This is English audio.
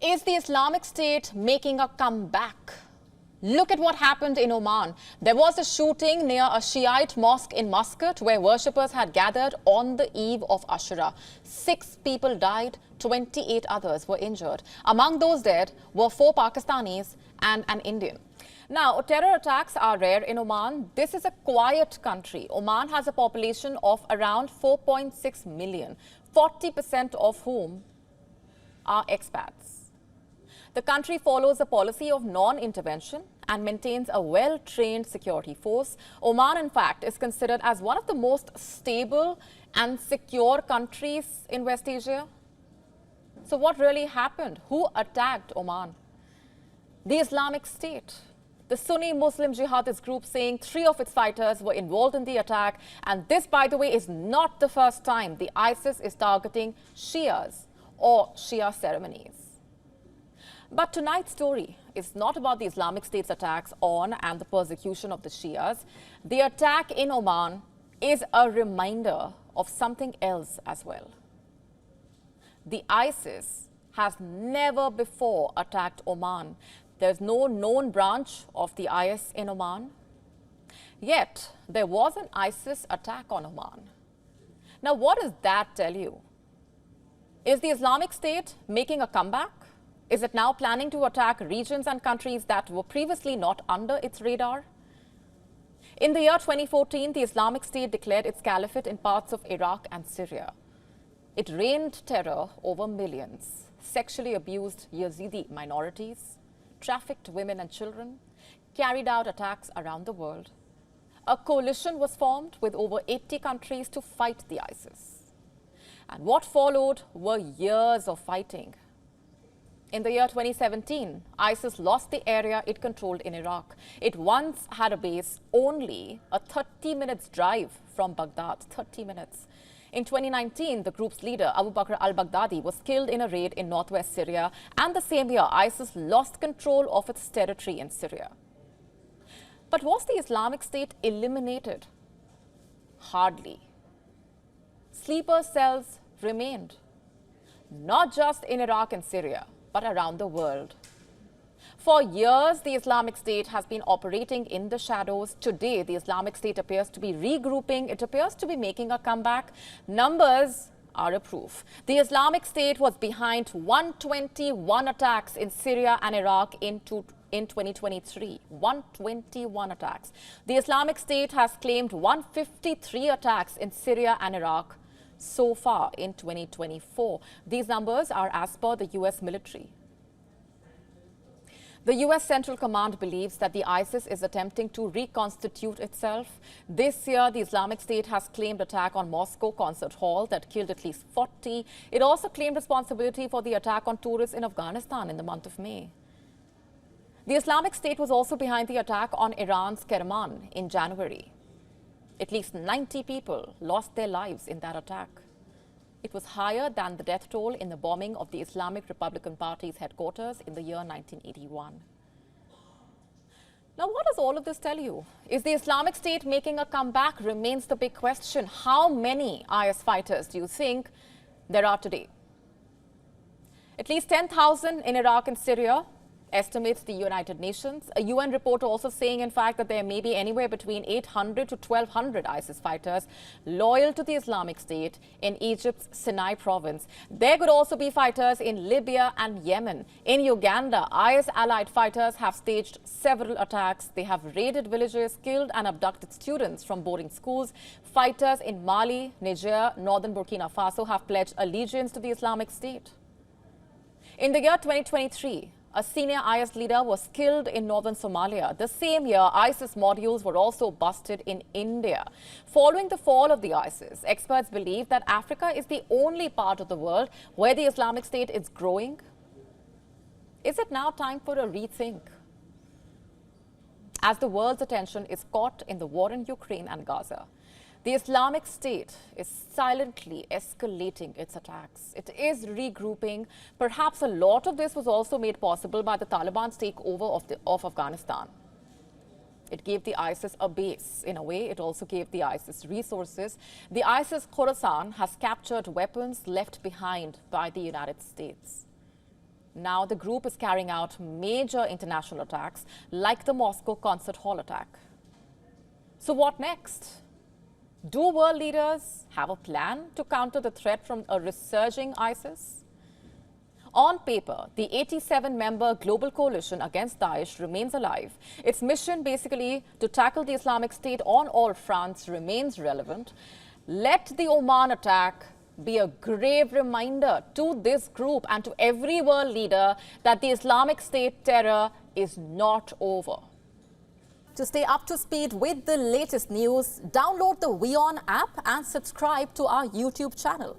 Is the Islamic State making a comeback? Look at what happened in Oman. There was a shooting near a Shiite mosque in Muscat where worshippers had gathered on the eve of Ashura. 6 people died, 28 others were injured. Among those dead were 4 Pakistanis and an Indian. Now, terror attacks are rare in Oman. This is a quiet country. Oman has a population of around 4.6 million, 40% of whom are expats. The country follows a policy of non-intervention and maintains a well-trained security force. Oman, in fact, is considered as one of the most stable and secure countries in West Asia. So what really happened? Who attacked Oman? The Islamic State. The Sunni Muslim jihadist group saying 3 of its fighters were involved in the attack. And this, by the way, is not the first time the ISIS is targeting Shias or Shia ceremonies. But tonight's story is not about the Islamic State's attacks on and the persecution of the Shias. The attack in Oman is a reminder of something else as well. The ISIS has never before attacked Oman. There's no known branch of the IS in Oman. Yet, there was an ISIS attack on Oman. Now, what does that tell you? Is the Islamic State making a comeback? Is it now planning to attack regions and countries that were previously not under its radar? In the year 2014, the Islamic State declared its caliphate in parts of Iraq and Syria. It rained terror over millions, sexually abused Yazidi minorities, trafficked women and children, carried out attacks around the world. A coalition was formed with over 80 countries to fight the ISIS. And what followed were years of fighting. In the year 2017, ISIS lost the area it controlled in Iraq. It once had a base only a 30 minutes drive from Baghdad, 30 minutes. In 2019, the group's leader, Abu Bakr al-Baghdadi, was killed in a raid in northwest Syria. And the same year, ISIS lost control of its territory in Syria. But was the Islamic State eliminated? Hardly. Sleeper cells remained, not just in Iraq and Syria, but around the world. For years, the Islamic State has been operating in the shadows. Today, the Islamic State appears to be regrouping. It appears to be making a comeback. Numbers are a proof. The Islamic State was behind 121 attacks in Syria and Iraq in 2023. 121 attacks. The Islamic State has claimed 153 attacks in Syria and Iraq so far in 2024. These numbers are as per the US military. The US Central Command believes that the ISIS is attempting to reconstitute itself. This year, the Islamic State has claimed attack on Moscow concert hall that killed at least 40. It also claimed responsibility for the attack on tourists in Afghanistan in the month of May. The Islamic State was also behind the attack on Iran's Kerman in January. At least 90 people lost their lives in that attack. It was higher than the death toll in the bombing of the Islamic Republican Party's headquarters in the year 1981. Now, what does all of this tell you? Is the Islamic State making a comeback? Remains the big question. How many IS fighters do you think there are today? At least 10,000 in Iraq and Syria, estimates the United Nations. A UN report also saying, in fact, that there may be anywhere between 800 to 1,200 ISIS fighters loyal to the Islamic State in Egypt's Sinai province. There could also be fighters in Libya and Yemen. In Uganda, IS-allied fighters have staged several attacks. They have raided villages, killed and abducted students from boarding schools. Fighters in Mali, Niger, northern Burkina Faso have pledged allegiance to the Islamic State. In the year 2023, a senior IS leader was killed in northern Somalia. The same year, ISIS modules were also busted in India. Following the fall of the ISIS, experts believe that Africa is the only part of the world where the Islamic State is growing. Is it now time for a rethink? As the world's attention is caught in the war in Ukraine and Gaza, the Islamic State is silently escalating its attacks. It is regrouping. Perhaps a lot of this was also made possible by the Taliban's takeover of Afghanistan. It gave the ISIS a base. In a way, it also gave the ISIS resources. The ISIS Khorasan has captured weapons left behind by the United States. Now the group is carrying out major international attacks like the Moscow concert hall attack. So what next? Do world leaders have a plan to counter the threat from a resurging ISIS? On paper, the 87-member global coalition against Daesh remains alive. Its mission, basically to tackle the Islamic State on all fronts, remains relevant. Let the Oman attack be a grave reminder to this group and to every world leader that the Islamic State terror is not over. To stay up to speed with the latest news, download the WION app and subscribe to our YouTube channel.